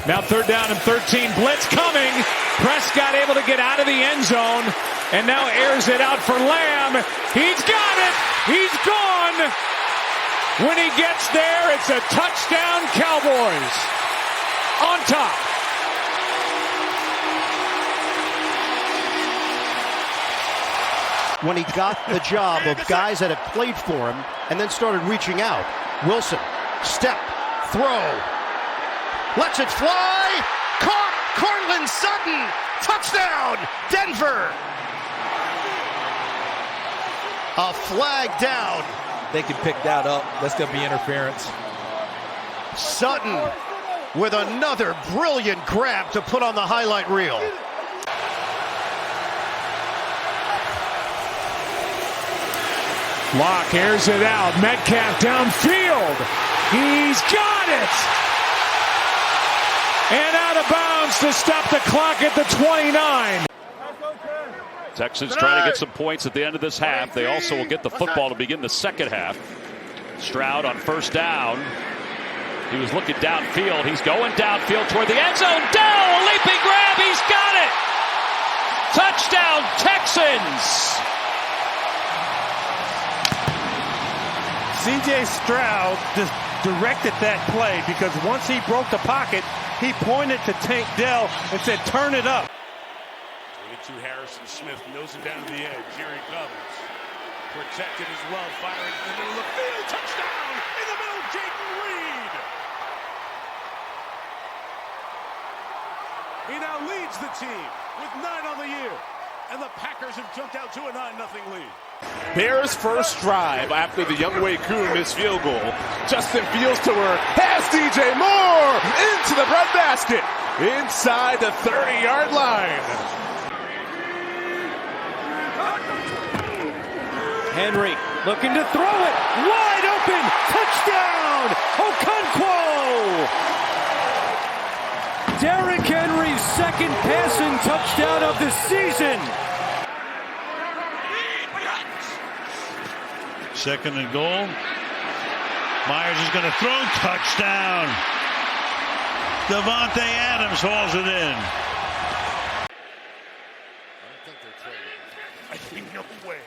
Now 3rd down and 13. Blitz coming. Prescott able to get out of the end zone. And now airs it out for Lamb. He's got it. He's gone. When he gets there, it's a touchdown, Cowboys. On top. When he got the job of guys that had played for him and then started reaching out. Wilson, step, throw, lets it fly, caught, Cortland Sutton, touchdown, Denver. A flag down. They can pick that up. That's going to be interference. Sutton with another brilliant grab to put on the highlight reel. Locke airs it out. Metcalf downfield. He's got it. And out of bounds to stop the clock at the 29. Texans trying to get some points at the end of this half. They also will get the football to begin the second half. Stroud on 1st down. He was looking downfield. He's going downfield toward the end zone. Dell, a leaping grab. He's got it. Touchdown, Texans. C.J. Stroud just directed that play because once he broke the pocket, he pointed to Tank Dell and said, turn it up. 22 Harrison Smith nosing down to the edge. Here he comes. Protected as well. Firing in the middle of the field. Touchdown in the middle. Jayden Reed. He now leads the team with 9 on the year. And the Packers have jumped out to a 9-0 lead. Bears' first drive after the Younghoe Koo missed field goal. Justin Fields to work. Has DJ Moore into the breadbasket. Inside the 30-yard line. Henry looking to throw it. Wide open. Touchdown. Okonkwo. Derrick Henry's 2nd passing touchdown of the season. 2nd and goal. Myers is going to throw. Touchdown. Devontae Adams hauls it in. I think no way.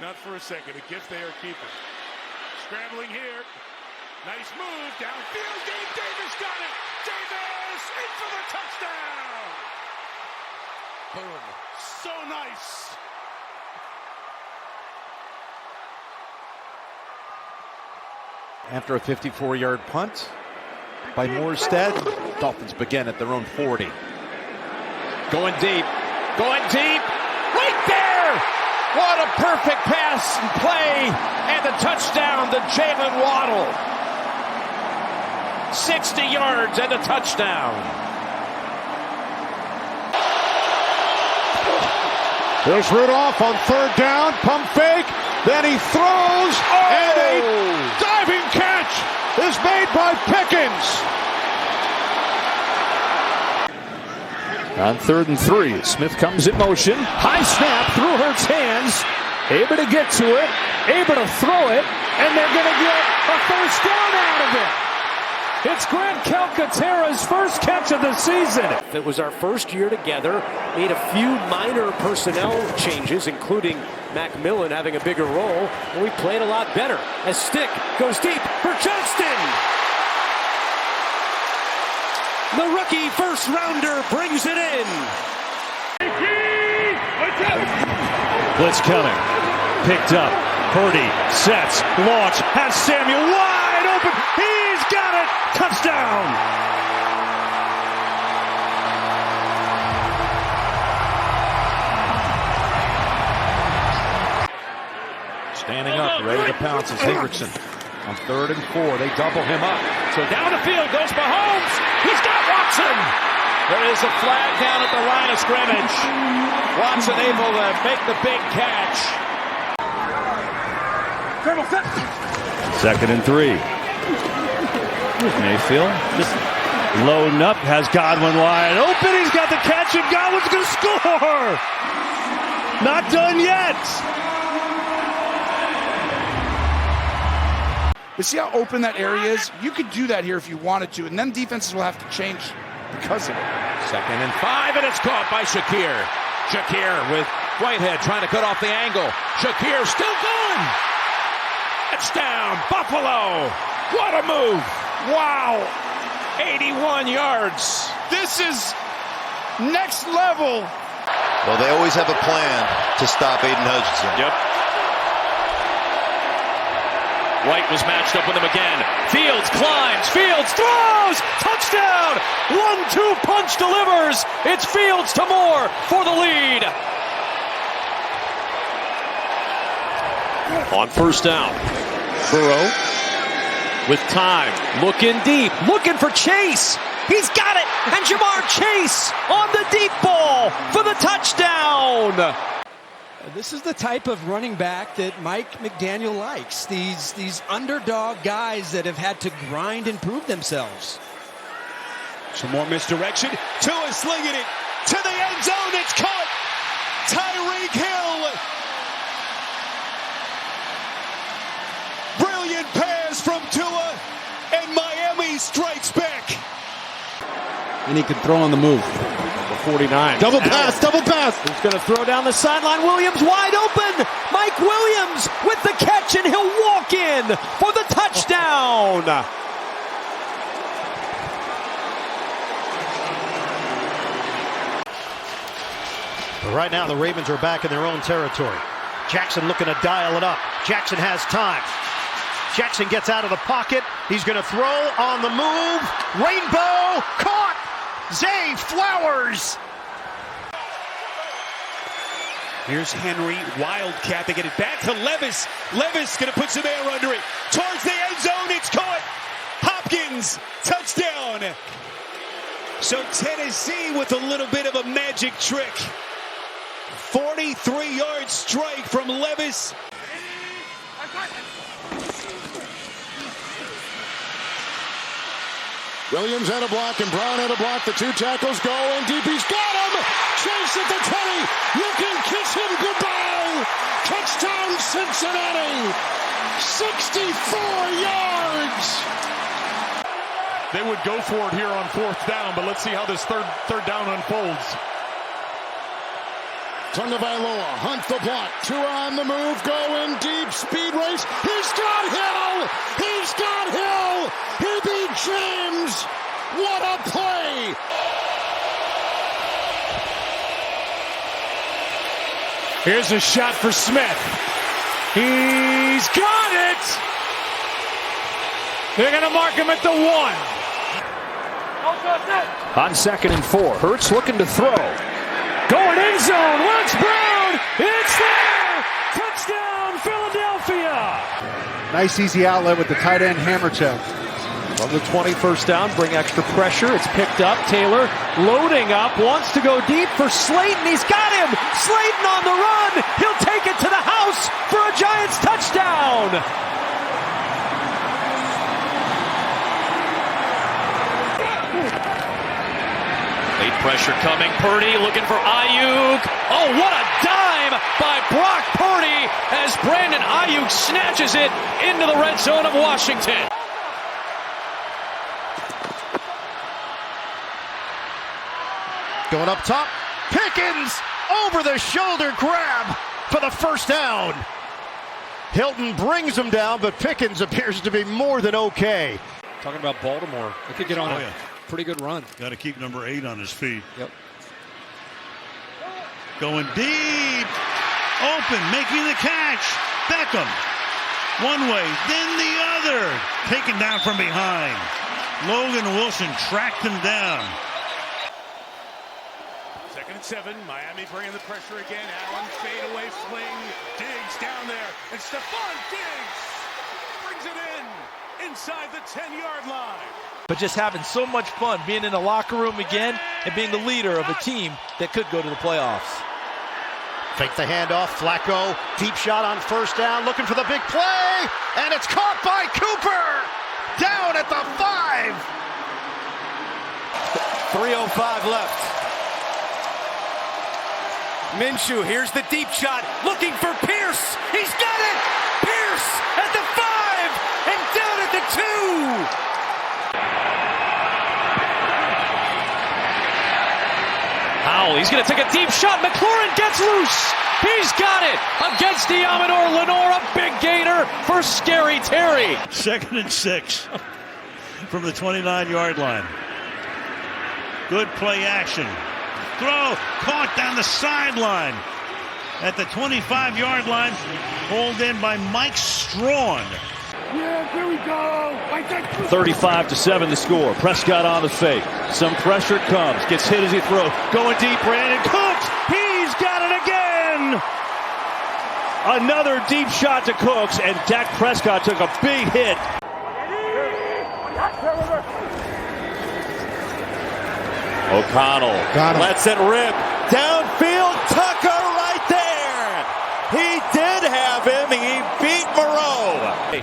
Not for a second. A gift they are keeping. Scrambling here. Nice move. Downfield. Gabe Davis got it. Davis in for the touchdown. Boom. So nice. After a 54-yard punt by Morstead, Dolphins begin at their own 40. Going deep. Going deep. Right there. What a perfect pass and play. And the touchdown to Jalen Waddle. 60 yards and a touchdown. There's Rudolph on 3rd down. Pump fake. Then he throws. And a diving catch is made by Pickens. On 3rd and 3, Smith comes in motion. High snap through Hurts' hands. Able to get to it. Able to throw it. And they're going to get a 1st down out of it. It's Grant Calcaterra's first catch of the season. It was our first year together. Made a few minor personnel changes, including McMillan having a bigger role. And we played a lot better as Stick goes deep for Johnston. The rookie 1st rounder brings it in. Blitz coming. Picked up. Purdy sets. Launch. Has Samuel wide open. He's got it. Touchdown. Standing up, ready to pounce is Hendrickson. On 3rd and 4, they double him up. So down the field goes Mahomes. He's got Watson. There is a flag down at the line of scrimmage. Watson able to make the big catch. 2nd and 3. Here's Mayfield. Just loading up. Has Godwin wide open. He's got the catch, and Godwin's going to score. Not done yet. But see how open that area is? You could do that here if you wanted to, and then defenses will have to change because of it. 2nd and 5, and it's caught by Shakir. Shakir with Whitehead trying to cut off the angle. Shakir still going. Touchdown, Buffalo. What a move. Wow. 81 yards. This is next level. Well, they always have a plan to stop Aiden Hutchinson. Yep. White was matched up with him again. Fields climbs. Fields throws. Touchdown. 1-2 punch delivers. It's Fields to Moore for the lead. On 1st down. Burrow with time. Looking deep. Looking for Chase. He's got it. And Jamar Chase on the deep ball for the touchdown. This is the type of running back that Mike McDaniel likes. These underdog guys that have had to grind and prove themselves. Some more misdirection. Tua slinging it to the end zone. It's caught. Tyreek Hill. Brilliant pass from Tua, and Miami strikes back. And he can throw on the move. 49. Double pass. He's going to throw down the sideline. Williams wide open. Mike Williams with the catch, and he'll walk in for the touchdown. But right now, the Ravens are back in their own territory. Jackson looking to dial it up. Jackson has time. Jackson gets out of the pocket. He's going to throw on the move. Rainbow caught. Zay Flowers. Here's Henry, Wildcat. They get it back to Levis. Levis going to put some air under it. Towards the end zone. It's caught. Hopkins, touchdown. So Tennessee with a little bit of a magic trick. 43-yard strike from Levis. Williams had a block and Brown had a block. The 2 tackles go and deep. He's got him. Chase at the 20. You can kiss him goodbye. Touchdown Cincinnati. 64 yards. They would go for it here on 4th down, but let's see how this third down unfolds. Tagovailoa, Hunt the block. Tua on the move, going deep, speed race. He's got Hill. He's got Hill. He beat James. What a play. Here's a shot for Smith. He's got it. They're going to mark him at the 1. On 2nd and 4, Hurts looking to throw. Going end zone. Wentz Brown. It's there. Touchdown, Philadelphia. Nice easy outlet with the tight end hammer check. From the 21st down, bring extra pressure. It's picked up. Taylor loading up. Wants to go deep for Slayton. He's got him. Slayton on the run. He'll take it to the house for a Giants touchdown. Late pressure coming. Purdy looking for Ayuk. Oh, what a dime by Brock Purdy as Brandon Ayuk snatches it into the red zone of Washington. Going up top. Pickens over the shoulder grab for the 1st down. Hilton brings him down, but Pickens appears to be more than okay. Talking about Baltimore. They could get on a pretty good run. Got to keep number 8 on his feet. Yep. Going deep. Open. Making the catch. Beckham. One way, then the other. Taken down from behind. Logan Wilson tracked him down. 2nd and 7. Miami bringing the pressure again. Allen fadeaway fling. Diggs down there. And Stephon Diggs brings it in inside the 10-yard line. But just having so much fun being in the locker room again and being the leader of a team that could go to the playoffs. Fake the handoff. Flacco. Deep shot on 1st down. Looking for the big play. And it's caught by Cooper. Down at the 5. 3:05 left. Minshew, here's the deep shot. Looking for Pierce. He's got it. Pierce at the 5. And down 2. Howell, he's going to take a deep shot. McLaurin gets loose. He's got it against Diamador Lenore. A big gainer for Scary Terry. 2nd and 6 from the 29-yard line. Good play action. Throw caught down the sideline at the 25-yard line. Pulled in by Mike Strawn. Yeah, here we go. 35-7 the score. Prescott on the fake. Some pressure comes. Gets hit as he throws. Going deep. Brandon Cooks. He's got it again. Another deep shot to Cooks, and Dak Prescott took a big hit. O'Connell lets it rip. Downfield, Tucker right there. He did have him. He beat Moreau.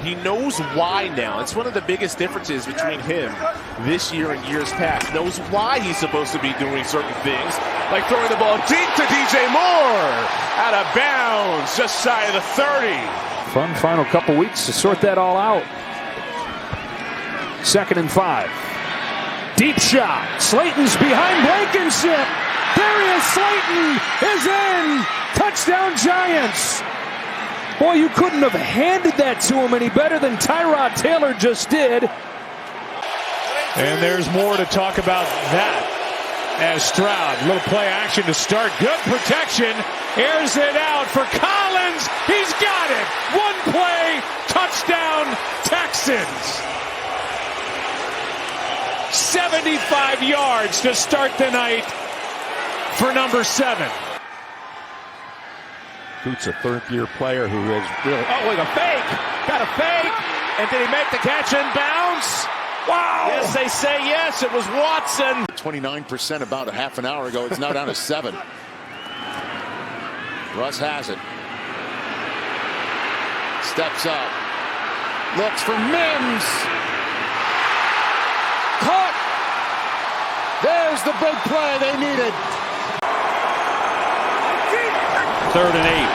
He knows why now. It's one of the biggest differences between him this year and years past. Knows why he's supposed to be doing certain things, like throwing the ball deep to DJ Moore. Out of bounds, just shy of the 30. Fun final couple weeks to sort that all out. 2nd and 5. Deep shot. Slayton's behind Blankenship. There he is. Slayton is in. Touchdown Giants. Boy, you couldn't have handed that to him any better than Tyrod Taylor just did. And there's more to talk about that as Stroud. Little play action to start. Good protection. Airs it out for Collins. He's got it. One play. Touchdown Texans. 75 yards to start the night for number 7. Coots, a third-year player who is really... Oh, with a fake! Got a fake! And did he make the catch and bounce? Wow! Yes, they say yes. It was Watson. 29% about a half an hour ago. It's now down to 7. Russ has it. Steps up. Looks for Mims. Caught. There's the big play they needed. 3rd and 8.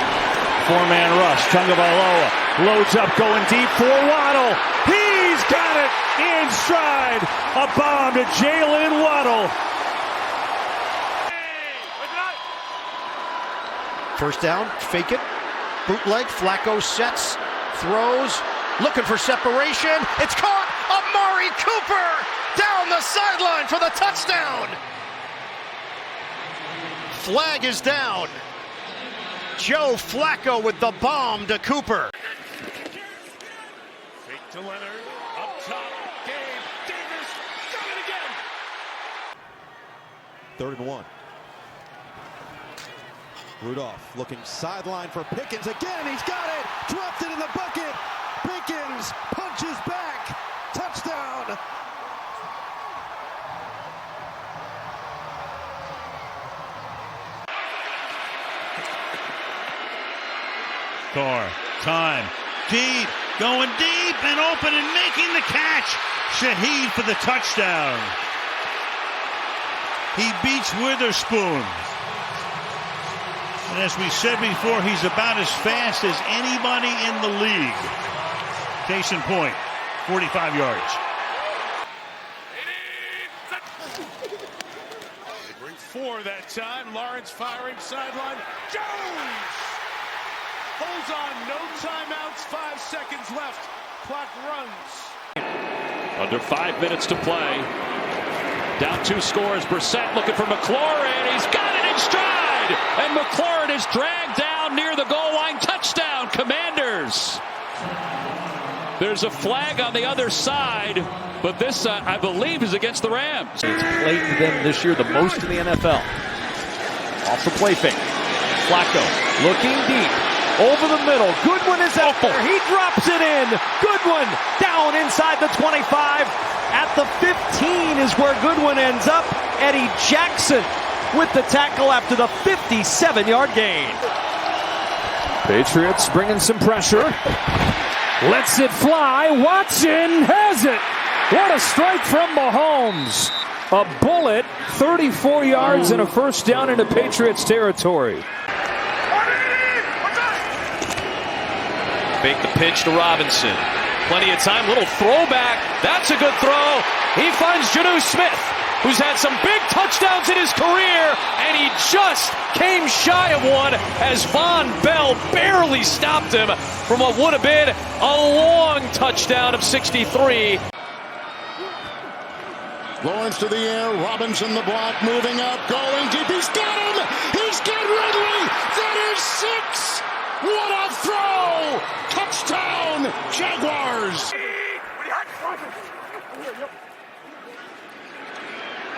4-man rush. Tagovailoa loads up, going deep for Waddle. He's got it in stride. A bomb to Jalen Waddle. First down, fake it, bootleg, Flacco sets, throws, looking for separation. It's caught. Amari Cooper down the sideline for the touchdown. Flag is down. Joe Flacco with the bomb to Cooper. Fake to Leonard. Up top. Gabe Davis. Got it again. 3rd and 1. Rudolph looking sideline for Pickens again. He's got it. Dropped it in the bucket. Pickens punches back. Touchdown. Carr, time, deep, going deep and open and making the catch. Shaheed for the touchdown. He beats Witherspoon. And as we said before, he's about as fast as anybody in the league. Case in point, 45 yards. They bring 4 that time. Lawrence firing sideline. Jones holds on. No timeouts. 5 seconds left. Clock runs. Under 5 minutes to play. Down 2 scores. Brissett looking for McLaurin. He's got it in stride. And McLaurin is dragged down near the goal line. Touchdown, Commanders. There's a flag on the other side, but this, I believe, is against the Rams. It's played to them this year the most in the NFL. Off the play fake. Flacco looking deep. Over the middle. Goodwin is out there. He drops it in. Goodwin down inside the 25. At the 15 is where Goodwin ends up. Eddie Jackson with the tackle after the 57-yard gain. Patriots bringing some pressure. Lets it fly. Watson has it. What a strike from Mahomes. A bullet, 34 yards and a first down into Patriots territory. Fake the pitch to Robinson. Plenty of time, little throwback. That's a good throw. He finds Jonnu Smith, who's had some big touchdowns in his career, and he just came shy of one as Von Bell barely stopped him from what would have been a long touchdown of 63. Lawrence to the air, Robinson the block, moving up, going deep, he's got him! He's got Ridley! That is 6! What a throw! Touchdown, Jaguars!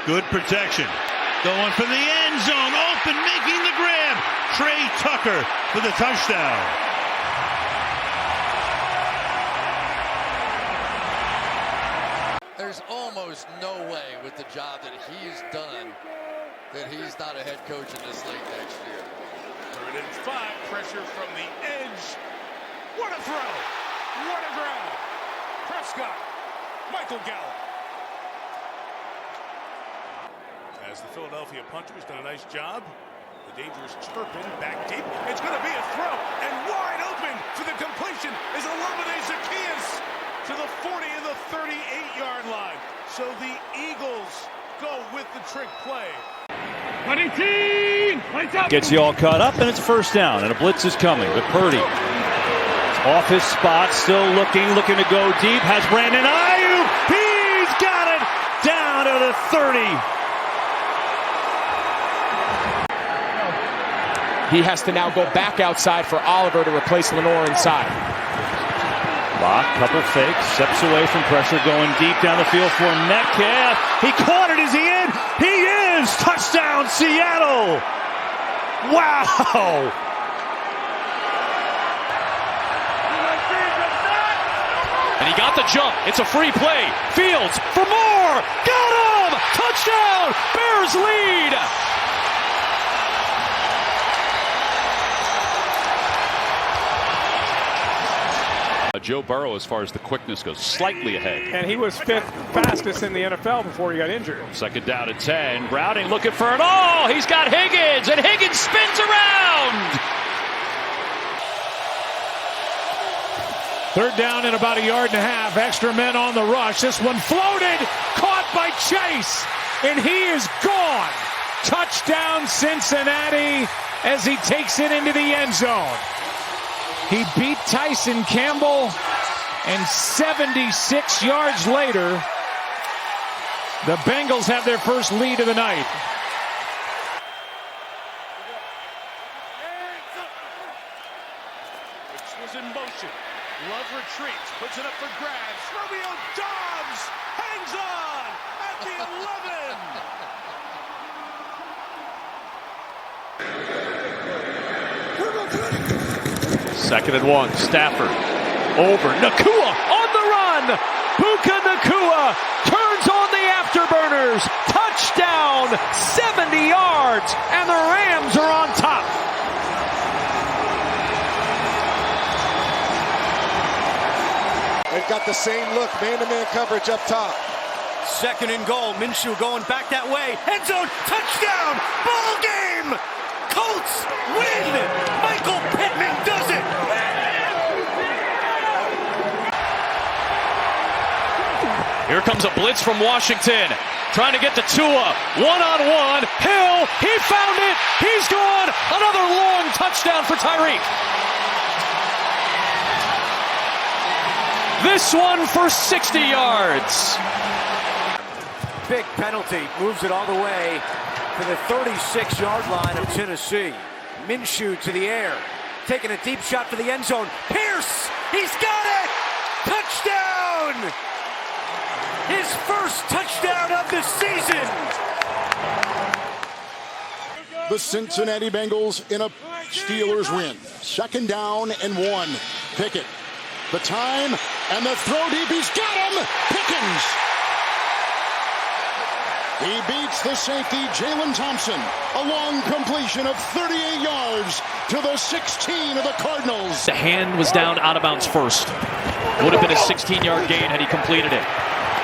Good protection. Going for the end zone. Open, making the grab. Trey Tucker for the touchdown. There's almost no way with the job that he's done that he's not a head coach in this league next year. 3rd and 5, pressure from the edge. What a throw! What a grab! Prescott, Michael Gallup. As the Philadelphia punter has done a nice job. The dangerous Turpin back deep. It's going to be a throw, and wide open for the completion is Olamide Zaccheaus to the 40 and the 38-yard line. So the Eagles go with the trick play. Gets you all caught up, and it's first down, and a blitz is coming. But Purdy off his spot, still looking to go deep. Has Brandon Ayuk. He's got it down to the 30. He has to now go back outside for Oliver to replace Lenore inside. Lock, couple fakes, steps away from pressure, going deep down the field for Metcalf. He caught it. Is he in? He is! Touchdown, Seattle! Wow! And he got the jump. It's a free play. Fields for more. Got him! Touchdown! Bears lead! Joe Burrow, as far as the quickness goes, slightly ahead. And he was 5th fastest in the NFL before he got injured. 2nd down and 10. Browning looking for it all. He's got Higgins, and Higgins spins around. 3rd down and about 1.5 yards. Extra men on the rush. This one floated, caught by Chase, and he is gone. Touchdown, Cincinnati, as he takes it into the end zone. He beat Tyson Campbell, and 76 yards later, the Bengals have their first lead of the night. This was in motion. Love retreats, puts it up for grabs. Romeo Doubs hangs on at the 11. 2nd and 1. Stafford over. Nacua on the run. Puka Nacua turns on the afterburners. Touchdown. 70 yards. And the Rams are on top. They've got the same look. Man-to-man coverage up top. 2nd and goal. Minshew going back that way. End zone. Touchdown. Ball game. Colts win. Michael Pittman does it. Here comes a blitz from Washington. Trying to get to Tua. One-on-one. Hill. He found it. He's gone. Another long touchdown for Tyreek. This one for 60 yards. Big penalty. Moves it all the way to the 36-yard line of Tennessee. Minshew to the air. Taking a deep shot for the end zone. Pierce! He's got it! Touchdown! His first touchdown of the season! The Cincinnati Bengals in a Steelers win. 2nd down and 1. Pickett. The time and the throw deep. He's got him! Pickens! He beats the safety, Jalen Thompson. A long completion of 38 yards to the 16 of the Cardinals. The hand was down out of bounds first. Would have been a 16-yard gain had he completed it.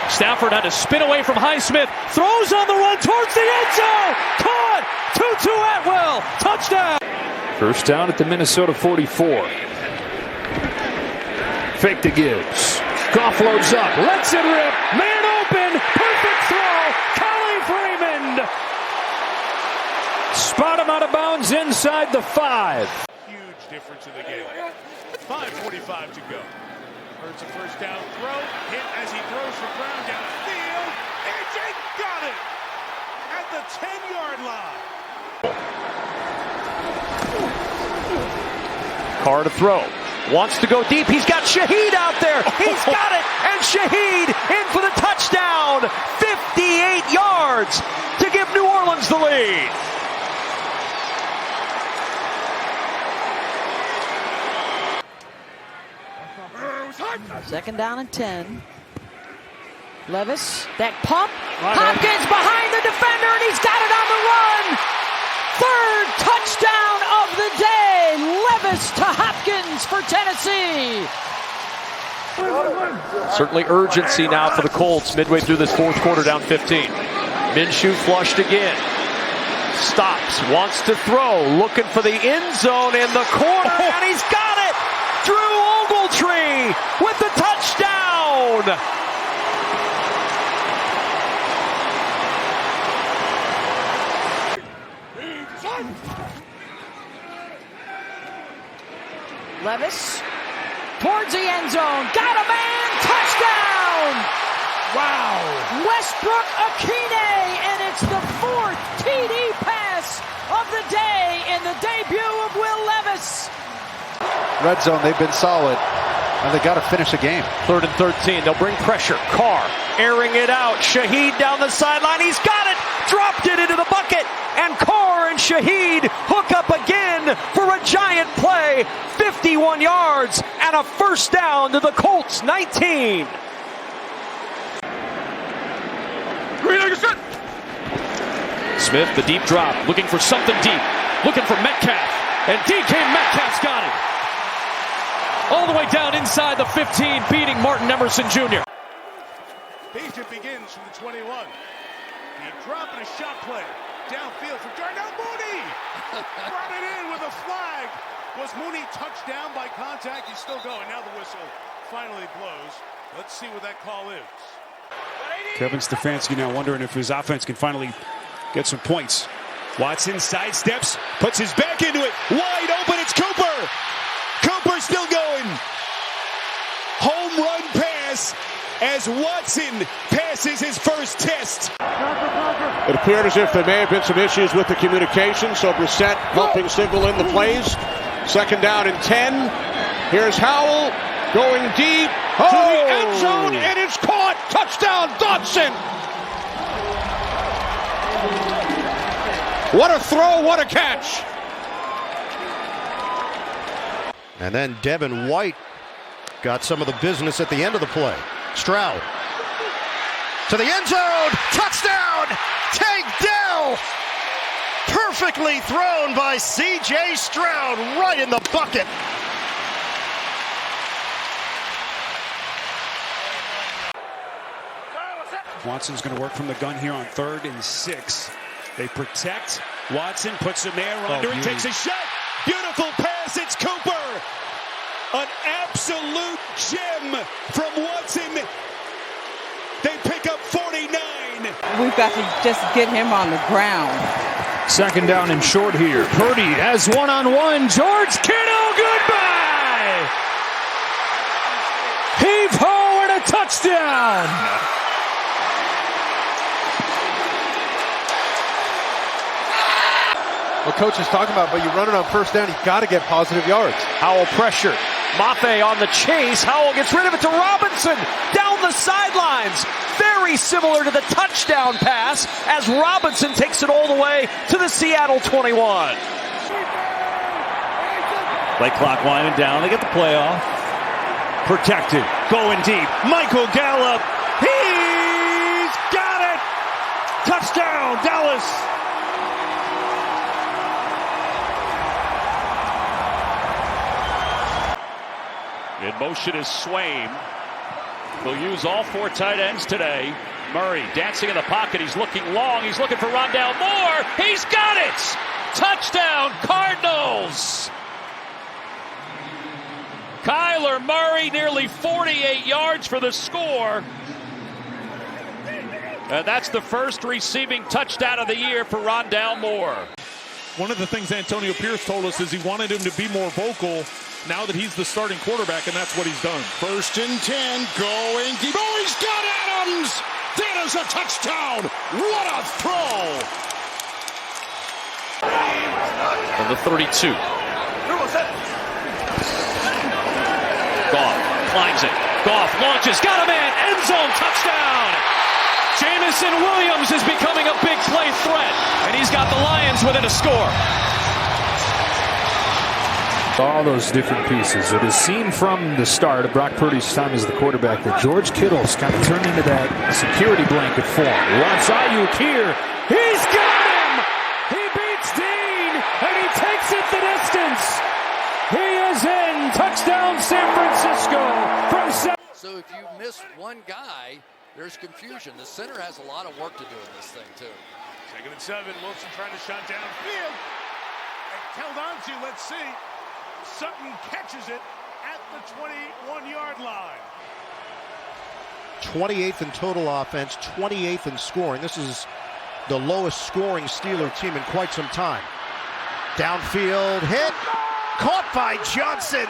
Stafford had to spin away from Highsmith. Throws on the run towards the end zone. Caught! Tutu Atwell. Touchdown. First down at the Minnesota 44. Fake to Gibbs. Goff loads up, lets it rip, man open, perfect throw, Kelly Freeman. Spot him out of bounds inside the 5. Huge difference in the game. 5:45 to go. Hurts a first down throw, hit as he throws for Brown downfield. AJ got it at the 10-yard line. Carr to throw. Wants to go deep. He's got Shaheed out there. He's got it. And Shaheed in for the touchdown. 58 yards to give New Orleans the lead. Second down and 10. Levis, that pump. Hopkins behind the defender, and he's got it on the run. Third touchdown of the day. Levis to Hopkins for Tennessee. Certainly urgency now for the Colts midway through this fourth quarter, down 15. Minshew flushed again. Stops, wants to throw, looking for the end zone in the corner, and he's got it! Drew Ogletree with the touchdown! Levis towards the end zone, got a man, touchdown! Wow! Westbrook Akine, and it's the 4th TD pass of the day in the debut of Will Levis. Red zone, they've been solid, and they got to finish the game. 3rd and 13, they'll bring pressure. Carr airing it out, Shaheed down the sideline, he's got it! Dropped it into the bucket, and Carr and Shaheed hook up again for a giant play. 51 yards and a first down to the Colts 19. Smith, the deep drop, looking for something deep, looking for Metcalf, and DK Metcalf's got it. All the way down inside the 15, beating Martin Emerson Jr. Egypt begins from the 21. He dropping a shot play downfield for Darnell Mooney. Brought it in with a flag. Was Mooney touched down by contact? He's still going. Now the whistle finally blows. Let's see what that call is. Kevin Stefanski now wondering if his offense can finally get some points. Watson sidesteps, puts his back into it. Wide open, it's Cooper. Cooper still going. Home run pass as Watson passes his first test. It appeared as if there may have been some issues with the communication, so Brissett helping signal in the plays. Second down and 10. Here's Howell going deep to the end zone, and it's caught. Touchdown, Dodson. What a throw, what a catch. And then Devin White got some of the business at the end of the play. Stroud to the end zone. Touchdown, Tank Dell. Perfectly thrown by C.J. Stroud right in the bucket. Watson's going to work from the gun here on 3rd and 6. They protect. Watson puts him there under it, takes a shot. Beautiful pass. It's Cooper. An absolute gem from Watson. They pick up 49. We've got to just get him on the ground. Second down and short here. Purdy has one-on-one. George Kittle, goodbye. Heave ho and a touchdown. What coach is talking about, but you run it on first down, you've got to get positive yards. Howell pressure. Mafe on the chase. Howell gets rid of it to Robinson down the sidelines. Very similar to the touchdown pass as Robinson takes it all the way to the Seattle 21. Play clock winding down. They get the play off. Protected. Going deep. Michael Gallup. He's got it. Touchdown, Dallas. In motion is Swain. They'll use all 4 tight ends today. Murray dancing in the pocket. He's looking long. He's looking for Rondale Moore. He's got it! Touchdown, Cardinals! Kyler Murray nearly 48 yards for the score. And that's the first receiving touchdown of the year for Rondale Moore. One of the things Antonio Pierce told us is he wanted him to be more vocal now that he's the starting quarterback, and that's what he's done. 1st and 10, going deep. Oh, he's got Adams! That is a touchdown! What a throw! From the 32. Goff climbs it. Goff launches. Got a man. End zone touchdown. Jameson Williams is becoming a big play threat. And he's got the Lions within a score. All those different pieces. It is seen from the start of Brock Purdy's time as the quarterback that George Kittle's kind of turned into that security blanket for him. Wants Ayuk here. He's got him! He beats Dean, and he takes it the distance. He is in. Touchdown San Francisco from 7. So if you miss one guy, there's confusion. The center has a lot of work to do in this thing, too. 2nd and 7. Wilson trying to shut downfield. Held on to, let's see. Sutton catches it at the 21-yard line. 28th in total offense, 28th in scoring. This is the lowest scoring Steeler team in quite some time. Downfield hit. Caught by Johnson.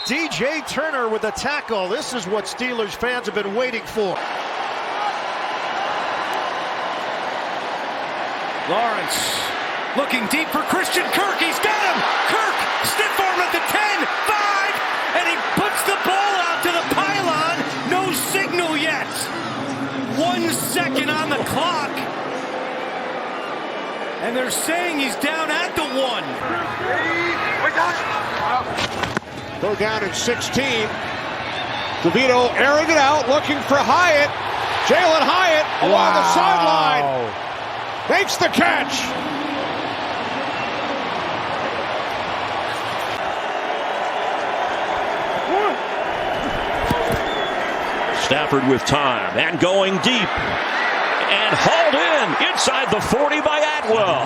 DJ Turner with the tackle. This is what Steelers fans have been waiting for. Lawrence looking deep for Christian Kirk. He's got him. Kirk, stiff arm at the 10, 5, and he puts the ball out to the pylon. No signal yet. 1 second on the clock. And they're saying he's down at the 1. 3rd down and 16. DeVito airing it out, looking for Hyatt. Jalen Hyatt along the sideline. Makes the catch. Stafford with time and going deep. And hauled in inside the 40 by Atwell.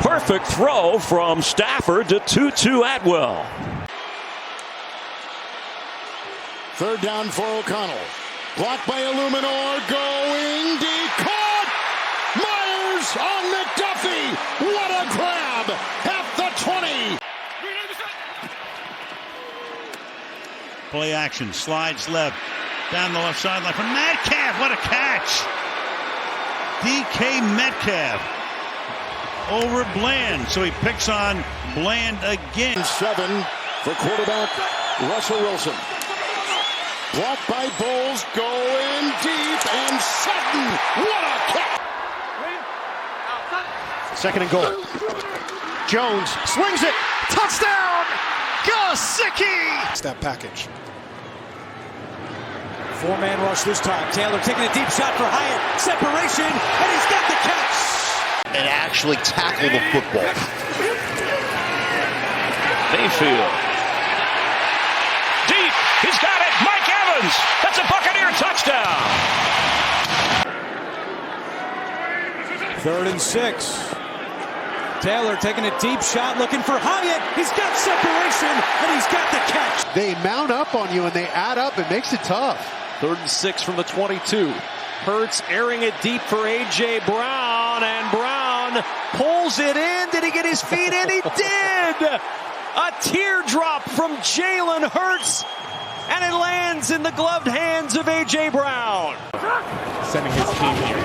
Perfect throw from Stafford to Tutu Atwell. 3rd down for O'Connell. Blocked by Illuminor. Going deep. Caught! Myers on McDuffie. What a grab at the 20. Play action. Slides left. Down the left sideline for Metcalf. What a catch. DK Metcalf over Bland. So he picks on Bland again. 7 for quarterback Russell Wilson. Blocked by Bowles. Going deep. And Sutton. What a catch. 2nd and goal. Jones swings it. Touchdown. Gesicki. It's that package. 4-man rush this time. Taylor taking a deep shot for Hyatt. Separation, and he's got the catch. And actually tackle the football. Mayfield. Deep. He's got it. Mike Evans. That's a Buccaneer touchdown. 3rd and 6. Taylor taking a deep shot, looking for Hyatt. He's got separation, and he's got the catch. They mount up on you, and they add up. It makes it tough. 3rd and 6 from the 22. Hurts airing it deep for A.J. Brown, and Brown pulls it in. Did he get his feet in? He did! A teardrop from Jalen Hurts, and it lands in the gloved hands of A.J. Brown. Sending his team here.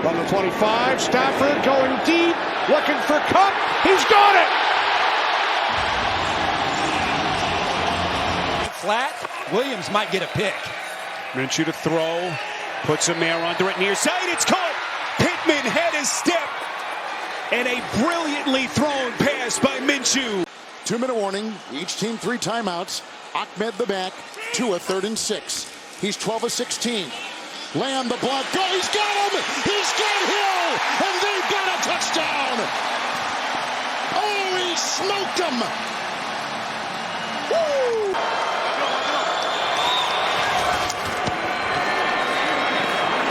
From the 25, Stafford going deep, looking for Kupp. He's got it! Flat. Williams might get a pick. Minshew to throw. Puts a man under it near side. It's caught. Pittman had his step. And a brilliantly thrown pass by Minshew. 2-minute warning. Each team 3 timeouts. Ahmed the back. Tua 3rd and 6. He's 12 of 16. Lamb the block. Go. He's got him. He's got Hill. And they've got a touchdown. Oh, he smoked him. Woo!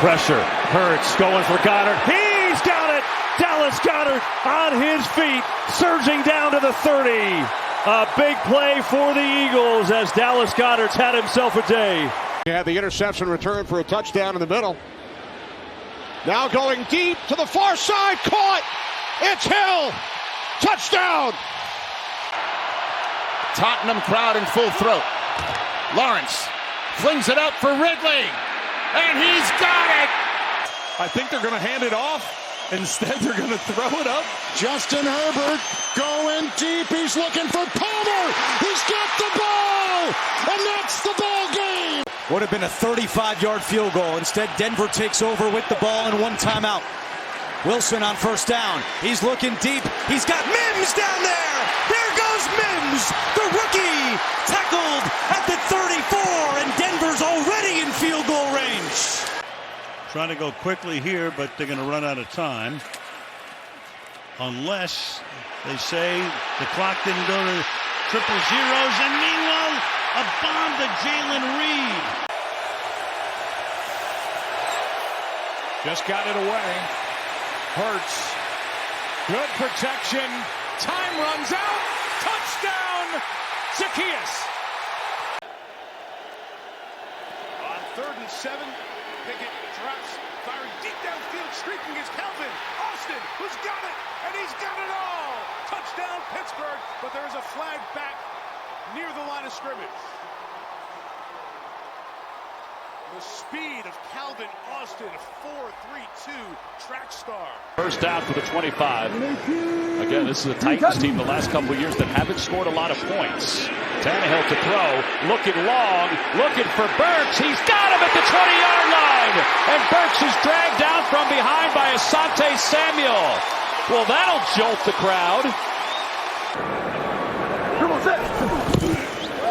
Pressure. Hurts going for Goddard. He's got it. Dallas Goedert on his feet, surging down to the 30. A big play for the Eagles as Dallas Goedert's had himself a day. He had the interception return for a touchdown in the middle. Now going deep to the far side, caught. It's Hill. Touchdown. Tottenham crowd in full throat. Lawrence flings it up for Ridley, and he's got it. I think they're going to hand it off. Instead, they're going to throw it up. Justin Herbert going deep. He's looking for Palmer. He's got the ball, and that's the ball game. Would have been a 35-yard field goal. Instead, Denver takes over with the ball and one timeout. Wilson on first down. He's looking deep. He's got Mims down there. There goes Mims, the rookie, tackled at the 34, and Denver's already in field goal range. Trying to go quickly here, but they're going to run out of time. Unless they say the clock didn't go to triple zeros. And meanwhile, a bomb to Jalen Reed. Just got it away. Hurts. Good protection. Time runs out. Touchdown, Zaccheaus. On 3rd and 7, Pickett drops, firing deep downfield, streaking is Calvin Austin, who's got it, and he's got it all. Touchdown, Pittsburgh, but there is a flag back near the line of scrimmage. The speed of Calvin Austin, 4.32 track star. First down for the 25. Again, this is a Titans team the last couple of years that haven't scored a lot of points. Tannehill to throw, looking long, looking for Burks. He's got him at the 20-yard line. And Burks is dragged down from behind by Asante Samuel. Well, that'll jolt the crowd.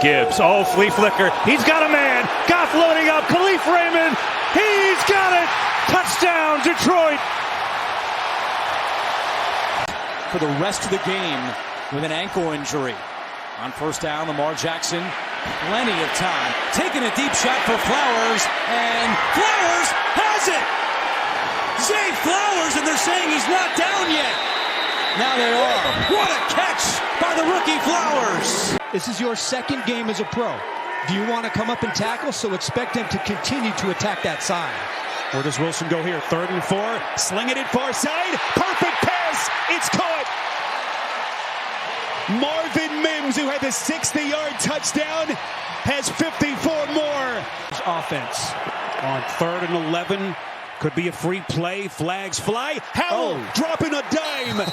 Gibbs, flea flicker. He's got a man. Goff loading up. Khalif Raymond. He's got it. Touchdown, Detroit. For the rest of the game with an ankle injury. On first down, Lamar Jackson. Plenty of time. Taking a deep shot for Flowers. And Flowers has it. Zay Flowers, and they're saying he's not down yet. Now they are. What a catch by the rookie Flowers. This is your second game as a pro. Do you want to come up and tackle? So expect him to continue to attack that side. Where does Wilson go here? 3rd and 4. Sling it in far side. Perfect pass. It's caught. Marvin Mims, who had the 60-yard touchdown, has 54 more. Offense on 3rd and 11. Could be a free play. Flags fly. Howell dropping a dime.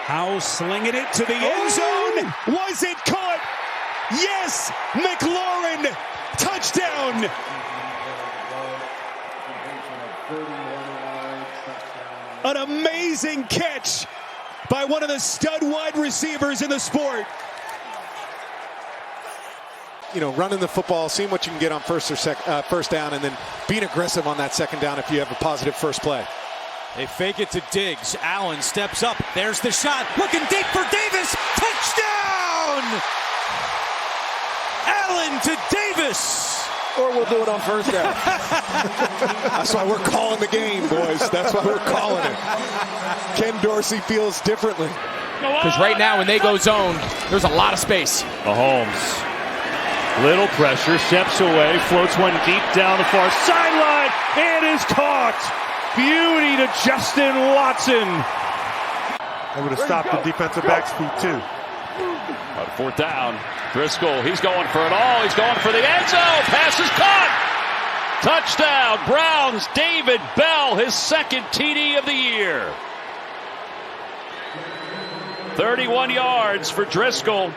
Howell slinging it to the end zone. Was it caught? Yes. McLaurin. Touchdown. An amazing catch by one of the stud wide receivers in the sport. You know, running the football, seeing what you can get on first down, and then being aggressive on that second down if you have a positive first play. They fake it to Diggs. Allen steps up. There's the shot. Looking deep for Davis. Touchdown! Allen to Davis. Or we'll do it on first down. That's why we're calling the game, boys. That's why we're calling it. Ken Dorsey feels differently. Because right now, when they go zone, there's a lot of space. Mahomes. Little pressure. Steps away. Floats one deep down the far sideline. And is caught. Beauty to Justin Watson. That would have stopped the defensive back's feet, too. On 4th down, Driscoll, he's going for it all. He's going for the end zone. Pass is caught. Touchdown, Browns. David Bell, his 2nd TD of the year. 31 yards for Driscoll.